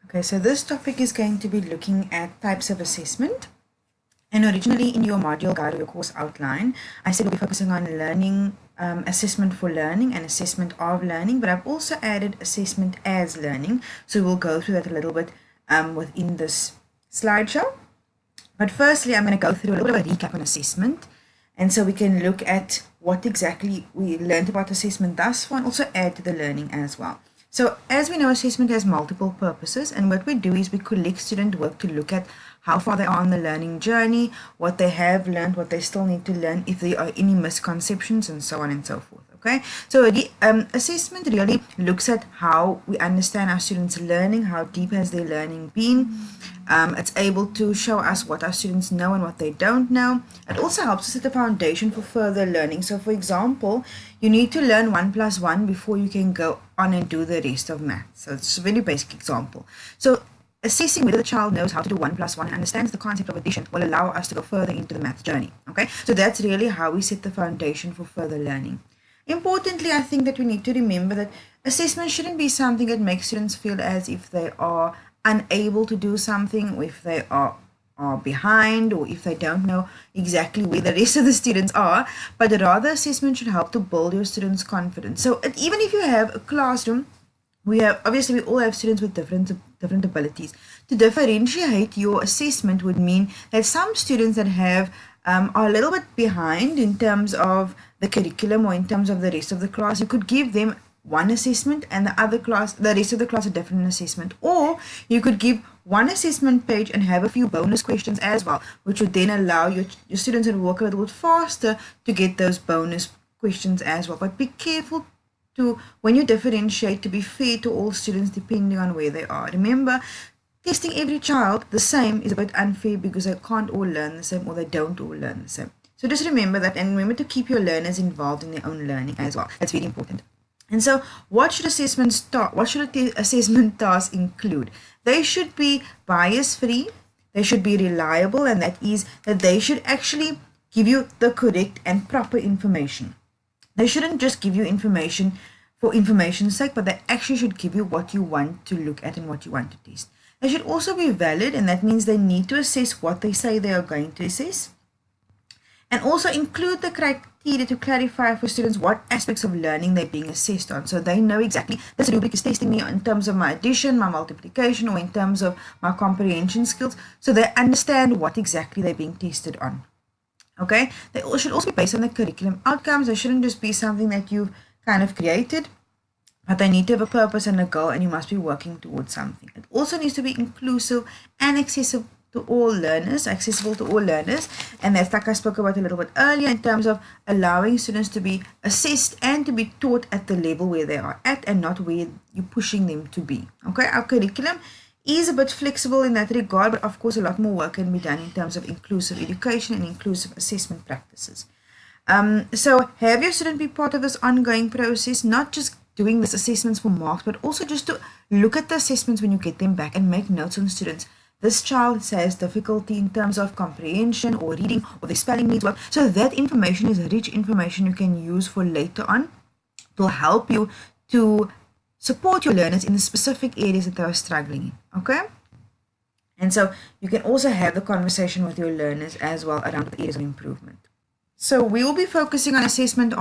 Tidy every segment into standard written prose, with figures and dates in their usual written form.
Okay, so this topic is going to be looking at types of assessment. And originally in your module guide or your course outline, I said we'll be focusing on learning, assessment for learning and assessment of learning, but I've also added assessment as learning. So we'll go through that a little bit within this slideshow. But firstly, I'm going to go through a little bit of a recap on assessment. And so we can look at what exactly we learned about assessment thus far and also add to the learning as well. So as we know, assessment has multiple purposes, and what we do is we collect student work to look at how far they are on the learning journey, what they have learned, what they still need to learn, if there are any misconceptions, and so on and so forth. Okay, so the assessment really looks at how we understand our students' learning, how deep has their learning been. It's able to show us what our students know and what they don't know. It also helps us set the foundation for further learning. So for example, you need to learn 1 + 1 before you can go on and do the rest of math. So it's a very basic example. So assessing whether the child knows how to do 1 + 1 and understands the concept of addition will allow us to go further into the math journey. Okay, so that's really how we set the foundation for further learning. Importantly, I think that we need to remember that assessment shouldn't be something that makes students feel as if they are unable to do something, or if they are behind, or if they don't know exactly where the rest of the students are, but rather assessment should help to build your students' confidence. So even if you have a classroom, we all have students with different abilities. To differentiate your assessment would mean that some students that have are a little bit behind in terms of the curriculum or in terms of the rest of the class, you could give them one assessment and the rest of the class a different assessment, or you could give one assessment page and have a few bonus questions as well, which would then allow your students to work a little bit faster to get those bonus questions as well. But be careful to, when you differentiate, to be fair to all students depending on where they are. Remember, testing every child the same is a bit unfair because they can't all learn the same, or they don't all learn the same. So just remember that, and remember to keep your learners involved in their own learning as well. That's very important. And so what should assessment tasks include? They should be bias-free, they should be reliable, and that is that they should actually give you the correct and proper information. They shouldn't just give you information for information's sake, but they actually should give you what you want to look at and what you want to test. They should also be valid, and that means they need to assess what they say they are going to assess. And also include the criteria to clarify for students what aspects of learning they're being assessed on. So they know exactly, this rubric is testing me in terms of my addition, my multiplication, or in terms of my comprehension skills. So they understand what exactly they're being tested on. Okay, they should also be based on the curriculum outcomes. They shouldn't just be something that you've kind of created, but they need to have a purpose and a goal, and you must be working towards something. It also needs to be inclusive and accessible to all learners, and that's like I spoke about a little bit earlier in terms of allowing students to be assessed and to be taught at the level where they are at and not where you're pushing them to be. Okay, our curriculum is a bit flexible in that regard, but of course a lot more work can be done in terms of inclusive education and inclusive assessment practices. So have your student be part of this ongoing process, not just doing these assessments for marks, but also just to look at the assessments when you get them back and make notes on students. This child has difficulty in terms of comprehension or reading, or the spelling needs work. So that information is rich information you can use for later on to help you to support your learners in the specific areas that they are struggling in. Okay? And so you can also have the conversation with your learners as well around the areas of improvement. So we will be focusing on assessment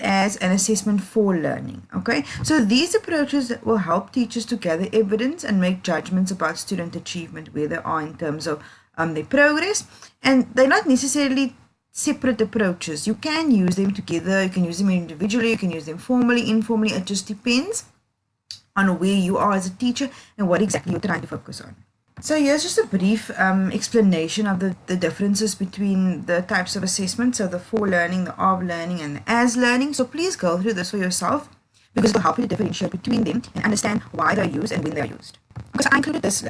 as an assessment for learning. Okay, so these approaches will help teachers to gather evidence and make judgments about student achievement, where they are in terms of their progress, and they're not necessarily separate approaches. You can use them together, you can use them individually, you can use them formally, informally. It just depends on where you are as a teacher and what exactly you're trying to focus on. So here's just a brief explanation of the differences between the types of assessment, so the for learning, the of learning, and the as learning. So please go through this for yourself, because it will help you to differentiate between them and understand why they're used and when they're used. Because I included this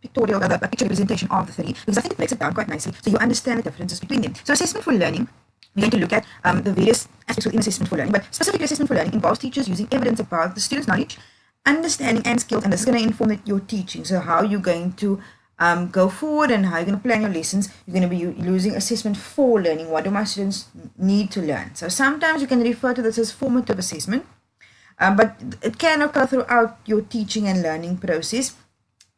pictorial, a picture representation of the three, because I think it breaks it down quite nicely, so you understand the differences between them. So assessment for learning, we're going to look at the various aspects within assessment for learning, but specifically assessment for learning involves teachers using evidence about the student's knowledge, understanding, and skills, and this is going to inform your teaching. So how you're going to go forward and how you're going to plan your lessons. You're going to be using assessment for learning. What do my students need to learn? So sometimes you can refer to this as formative assessment. but it can occur throughout your teaching and learning process.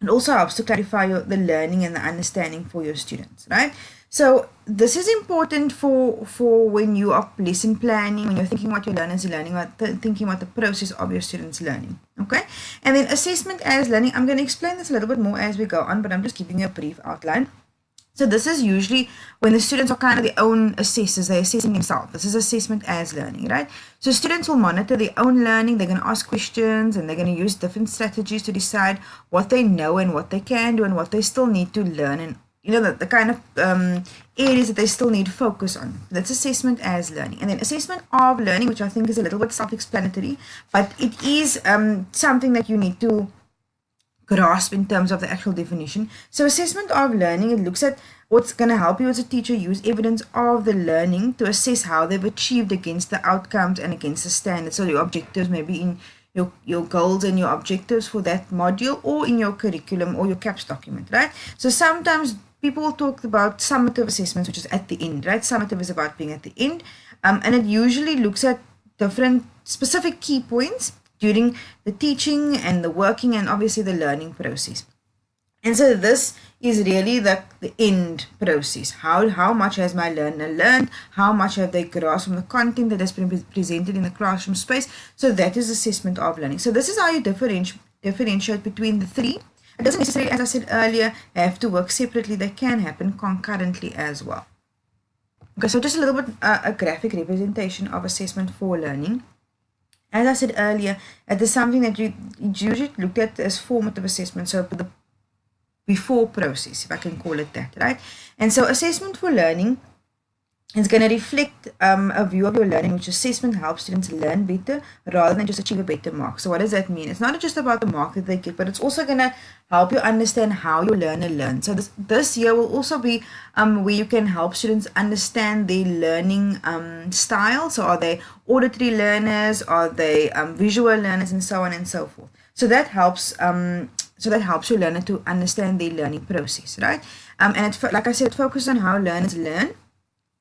It also helps to clarify the learning and the understanding for your students, right? So this is important for when you are lesson planning, when you're thinking what your learners are learning, thinking about the process of your students learning, okay? And then assessment as learning, I'm going to explain this a little bit more as we go on, but I'm just giving you a brief outline. So this is usually when the students are kind of their own assessors, they're assessing themselves. This is assessment as learning, right? So students will monitor their own learning, they're going to ask questions, and they're going to use different strategies to decide what they know and what they can do and what they still need to learn, and you know, the kind of areas that they still need to focus on. That's assessment as learning. And then assessment of learning, which I think is a little bit self-explanatory, but it is something that you need to grasp in terms of the actual definition. So assessment of learning, it looks at what's going to help you as a teacher use evidence of the learning to assess how they've achieved against the outcomes and against the standards. So your objectives maybe in your goals and your objectives for that module, or in your curriculum or your CAPS document, right? So sometimes people talk about summative assessments, which is at the end, right? Summative is about being at the end, and it usually looks at different specific key points during the teaching and the working and obviously the learning process. And so this is really the end process. How much has my learner learned? How much have they grasped from the content that has been presented in the classroom space? So that is assessment of learning. So this is how you differentiate between the three. It doesn't necessarily, as I said earlier, have to work separately. They can happen concurrently as well. Okay, so just a little bit a graphic representation of assessment for learning. As I said earlier, it is something that you usually looked at as formative assessment, so the before process, if I can call it that, right? And so assessment for learning is going to reflect a view of your learning, which assessment helps students learn better rather than just achieve a better mark. So what does that mean? It's not just about the mark that they get, but it's also going to help you understand how your learner learns. So this year will also be where you can help students understand their learning style. So are they auditory learners? Are they visual learners? And so on and so forth. So that helps your learner to understand their learning process, right? And it, like I said, it focuses on how learners learn.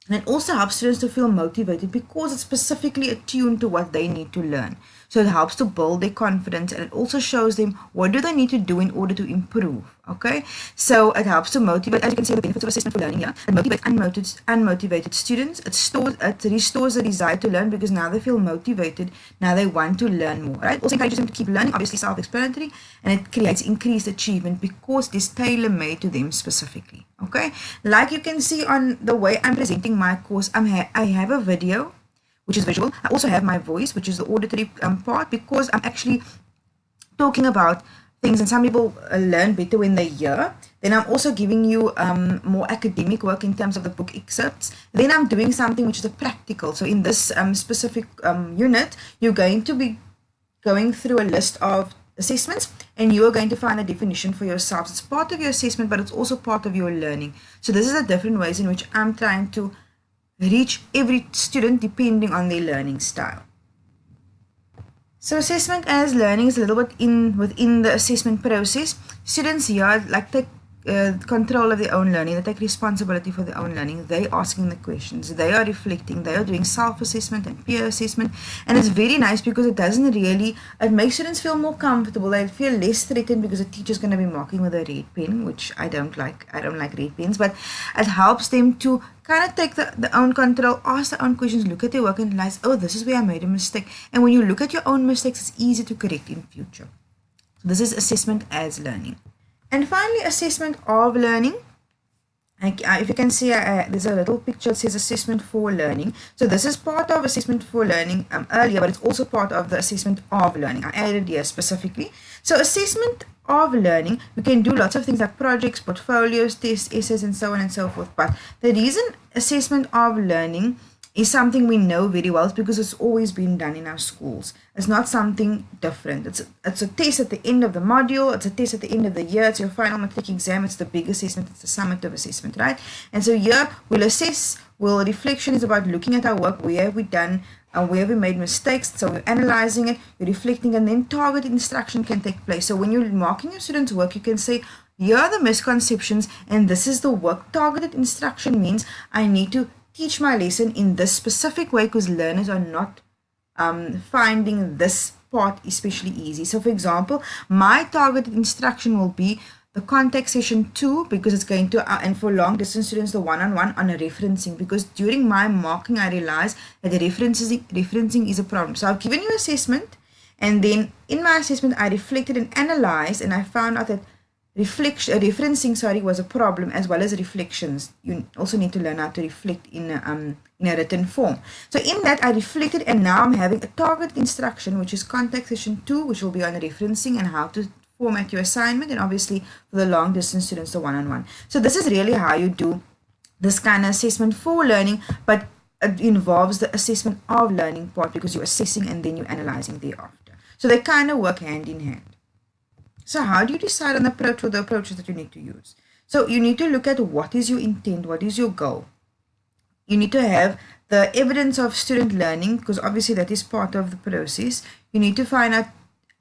And it also helps students to feel motivated because it's specifically attuned to what they need to learn. So it helps to build their confidence, and it also shows them what do they need to do in order to improve. Okay, so it helps to motivate, as you can see the benefits of assessment for learning here. It motivates unmotivated students. It restores the desire to learn because now they feel motivated. Now they want to learn more, right? Also encourages them to keep learning, obviously self-explanatory, and it creates increased achievement because it is tailor-made to them specifically. Okay, like you can see on the way I'm presenting my course, I have a video, which is visual. I also have my voice, which is the auditory part, because I'm actually talking about things, and some people learn better when they hear. Then I'm also giving you more academic work in terms of the book excerpts. Then I'm doing something which is a practical. So in this specific unit, you're going to be going through a list of assessments, and you are going to find a definition for yourselves. It's part of your assessment, but it's also part of your learning. So this is the different ways in which I'm trying to reach every student depending on their learning style. So assessment as learning is a little bit within the assessment process. Students here take control of their own learning. They take responsibility for their own learning. They are asking the questions. They are reflecting. They are doing self-assessment and peer assessment. And it's very nice because it makes students feel more comfortable. They feel less threatened because the teacher's going to be marking with a red pen, which I don't like. I don't like red pens, but it helps them to kind of take the own control, ask their own questions, look at their work and realize, oh, this is where I made a mistake. And when you look at your own mistakes, it's easy to correct in future. So this is assessment as learning. And finally, assessment of learning. If you can see, there's a little picture that says assessment for learning. So this is part of assessment for learning earlier, but it's also part of the assessment of learning. I added here specifically. So assessment of learning, we can do lots of things like projects, portfolios, tests, essays, and so on and so forth. But the reason assessment of learning is something we know very well is because it's always been done in our schools. It's not something different. It's a test at the end of the module. It's a test at the end of the year. It's your final matric exam. It's the big assessment. It's the summative assessment, right? And so here we'll assess. Reflection is about looking at our work. Where have we done? Where have we made mistakes? So we're analyzing it, you're reflecting, and then targeted instruction can take place. So when you're marking your students' work, you can say, here are the misconceptions, and this is the work. Targeted instruction means I need to teach my lesson in this specific way because learners are not finding this part especially easy. So for example, my targeted instruction will be the contact session 2, because it's going to, and for long distance students, the one-on-one on a referencing, because during my marking, I realized that the referencing is a problem. So I've given you assessment, and then in my assessment, I reflected and analyzed, and I found out that referencing was a problem, as well as reflections. You also need to learn how to reflect in a written form. So in that, I reflected, and now I'm having a targeted instruction, which is contact session 2, which will be on referencing and how to format your assignment, and obviously for the long distance students, the one-on-one. So this is really how you do this kind of assessment for learning, but it involves the assessment of learning part, because you're assessing and then you're analyzing thereafter. So they kind of work hand in hand. So how do you decide on the approach, or the approaches that you need to use? So you need to look at what is your intent, what is your goal. You need to have the evidence of student learning, because obviously that is part of the process. You need to find out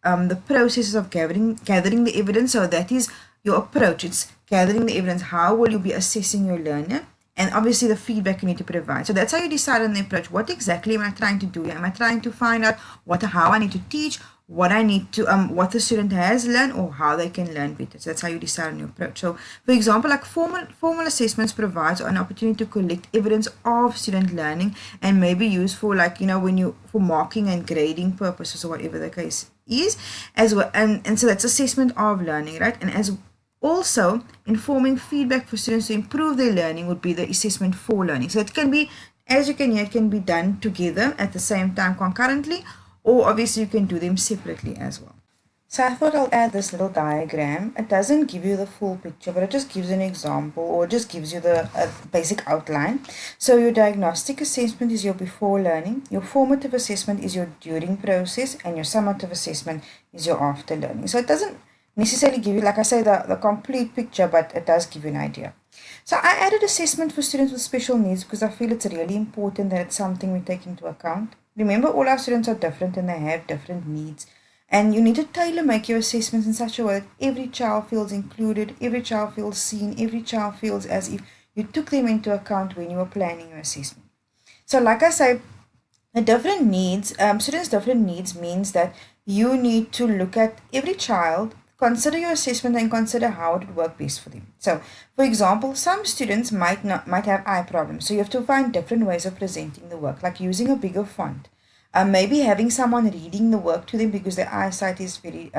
the processes of gathering the evidence. So that is your approach. It's gathering the evidence. How will you be assessing your learner? And obviously the feedback you need to provide. So that's how you decide on the approach. What exactly am I trying to do? Am I trying to find out how I need to teach, what I need to, what the student has learned, or how they can learn better? So that's how you decide on your approach. So for example, like formal assessments provides an opportunity to collect evidence of student learning, and maybe use for, like, for marking and grading purposes, or whatever the case is, as well. And so that's assessment of learning, right? And as also informing feedback for students to improve their learning would be the assessment for learning. So it can be, as you can hear, it can be done together at the same time concurrently, or obviously you can do them separately as well. So I thought I'll add this little diagram. It doesn't give you the full picture, but it just gives an example, or just gives you the basic outline. So your diagnostic assessment is your before learning, your formative assessment is your during process, and your summative assessment is your after learning. So it doesn't necessarily give you, like I say, the complete picture, but it does give you an idea. So I added assessment for students with special needs, because I feel it's really important that it's something we take into account. Remember, all our students are different and they have different needs. And you need to tailor make your assessments in such a way that every child feels included, every child feels seen, every child feels as if you took them into account when you were planning your assessment. So like I say, the different needs, students' different needs means that you need to look at every child, consider your assessment, and consider how it would work best for them. So, for example, some students might have eye problems, so you have to find different ways of presenting the work, like using a bigger font. Maybe having someone reading the work to them because their eyesight is very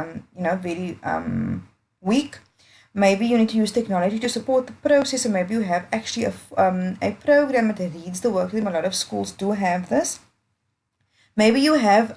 weak. Maybe you need to use technology to support the process, and maybe you have actually a program that reads the work to them. A lot of schools do have this. Maybe you have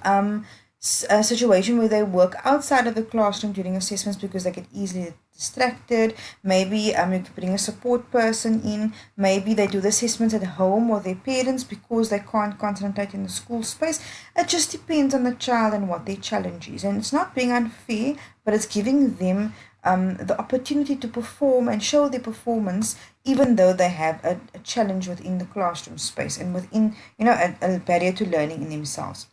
a situation where they work outside of the classroom during assessments because they get easily distracted. Maybe you can bring a support person in. Maybe they do the assessments at home or their parents because they can't concentrate in the school space. It just depends on the child and what their challenge is. And it's not being unfair, but it's giving them the opportunity to perform and show their performance, even though they have a challenge within the classroom space and within, a barrier to learning in themselves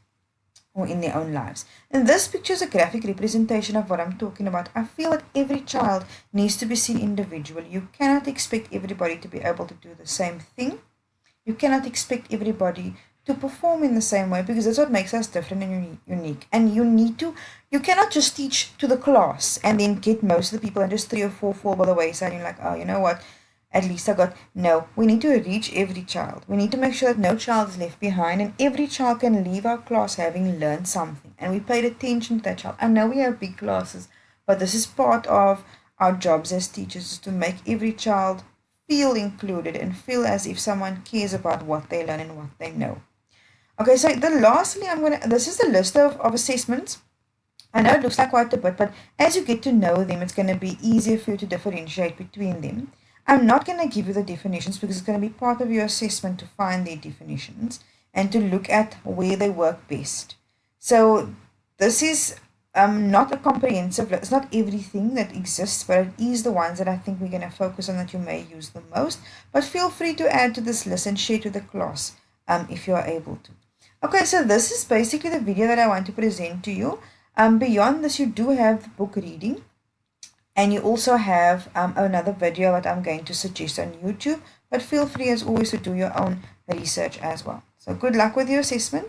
or in their own lives. And this picture is a graphic representation of what I'm talking about. I feel that every child needs to be seen individually. You cannot expect everybody to be able to do the same thing. You cannot expect everybody to perform in the same way, because that's what makes us different and unique. And you cannot just teach to the class and then get most of the people and just 3 or 4 fall by the wayside and you're like, oh, you know what, at least I got. No, we need to reach every child. We need to make sure that no child is left behind, and every child can leave our class having learned something, and we paid attention to that child. I know we have big classes, but this is part of our jobs as teachers, is to make every child feel included and feel as if someone cares about what they learn and what they know. Okay, so lastly, this is the list of assessments. I know it looks like quite a bit, but as you get to know them, it's going to be easier for you to differentiate between them. I'm not going to give you the definitions because it's going to be part of your assessment to find their definitions and to look at where they work best. So this is not a comprehensive list. It's not everything that exists, but it is the ones that I think we're going to focus on that you may use the most. But feel free to add to this list and share to the class if you are able to. Okay, so this is basically the video that I want to present to you. Beyond this, you do have the book reading. And you also have another video that I'm going to suggest on YouTube. But feel free, as always, to do your own research as well. So good luck with your assessment.